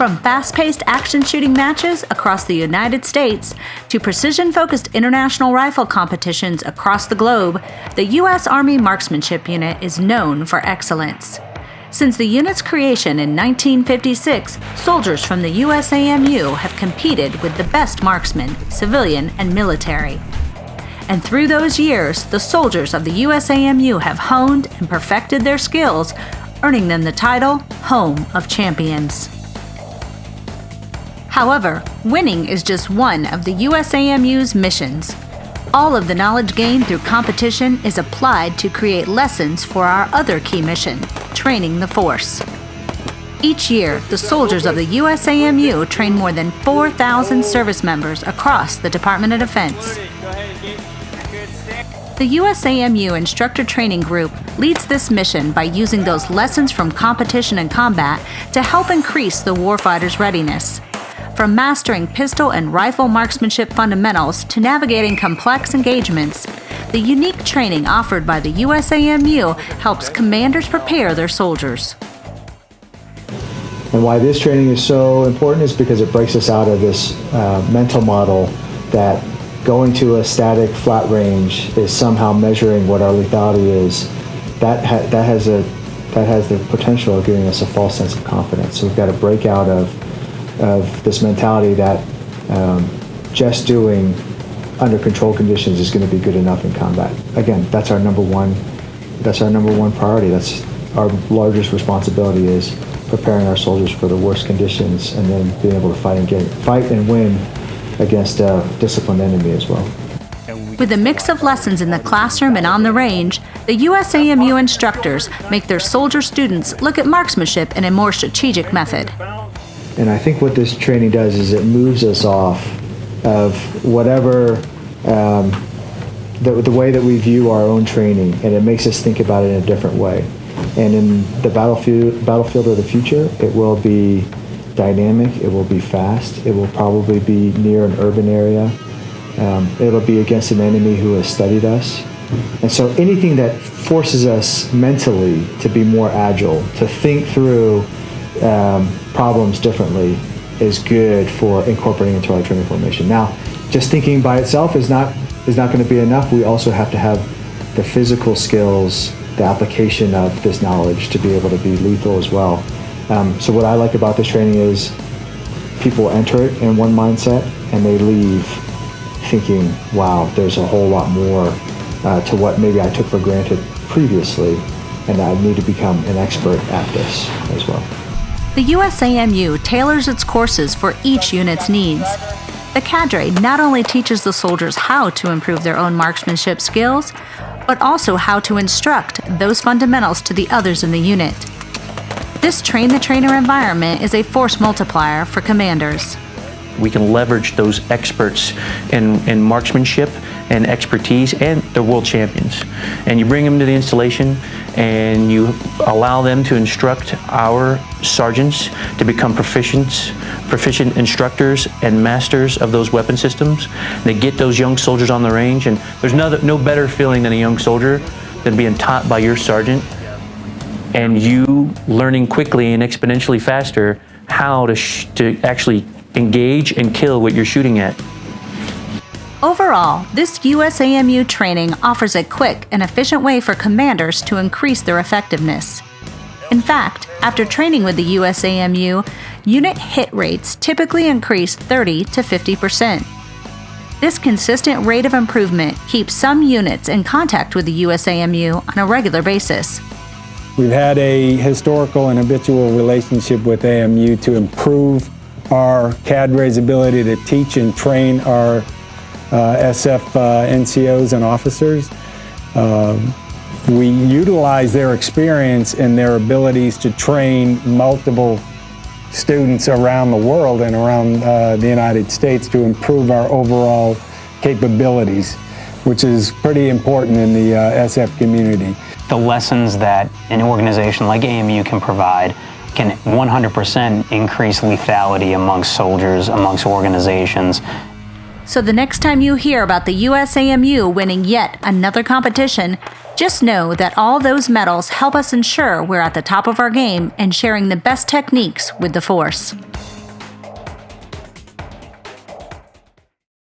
From fast-paced action shooting matches across the United States to precision-focused international rifle competitions across the globe, the U.S. Army Marksmanship Unit is known for excellence. Since the unit's creation in 1956, soldiers from the USAMU have competed with the best marksmen, civilian and military. And through those years, the soldiers of the USAMU have honed and perfected their skills, earning them the title Home of Champions. However, winning is just one of the USAMU's missions. All of the knowledge gained through competition is applied to create lessons for our other key mission, training the force. Each year, the soldiers of the USAMU train more than 4,000 service members across the Department of Defense. The USAMU Instructor Training Group leads this mission by using those lessons from competition and combat to help increase the warfighter's readiness. From mastering pistol and rifle marksmanship fundamentals to navigating complex engagements, the unique training offered by the USAMU helps commanders prepare their soldiers. And why this training is so important is because it breaks us out of this mental model that going to a static flat range is somehow measuring what our lethality is. That has the potential of giving us a false sense of confidence. So we've got to break out of this mentality that just doing under controlled conditions is going to be good enough in combat. Again, that's our number one priority. That's our largest responsibility, is preparing our soldiers for the worst conditions and then being able to fight and win against a disciplined enemy as well. With a mix of lessons in the classroom and on the range, the USAMU instructors make their soldier students look at marksmanship in a more strategic method. And I think what this training does is it moves us off of whatever the way that we view our own training, and it makes us think about it in a different way. And in the battlefield of the future, it will be dynamic, it will be fast, it will probably be near an urban area, it'll be against an enemy who has studied us. And so anything that forces us mentally to be more agile, to think through problems differently, is good for incorporating into our training formation. Now, just thinking by itself is not going to be enough. We also have to have the physical skills, the application of this knowledge to be able to be lethal as well. So what I like about this training is people enter it in one mindset and they leave thinking, wow, there's a whole lot more to what maybe I took for granted previously, and I need to become an expert at this as well. The USAMU tailors its courses for each unit's needs. The cadre not only teaches the soldiers how to improve their own marksmanship skills, but also how to instruct those fundamentals to the others in the unit. This train-the-trainer environment is a force multiplier for commanders. We can leverage those experts in marksmanship and expertise, and they're world champions. And you bring them to the installation and you allow them to instruct our sergeants to become proficient instructors and masters of those weapon systems. They get those young soldiers on the range, and there's no better feeling than a young soldier than being taught by your sergeant and you learning quickly and exponentially faster how to actually engage and kill what you're shooting at. Overall, this USAMU training offers a quick and efficient way for commanders to increase their effectiveness. In fact, after training with the USAMU, unit hit rates typically increase 30 to 50%. This consistent rate of improvement keeps some units in contact with the USAMU on a regular basis. We've had a historical and habitual relationship with AMU to improve our cadre's ability to teach and train our SF NCOs and officers. We utilize their experience and their abilities to train multiple students around the world and around the United States to improve our overall capabilities, which is pretty important in the SF community. The lessons that an organization like AMU can provide can 100% increase lethality amongst soldiers, amongst organizations. So the next time you hear about the USAMU winning yet another competition, just know that all those medals help us ensure we're at the top of our game and sharing the best techniques with the force.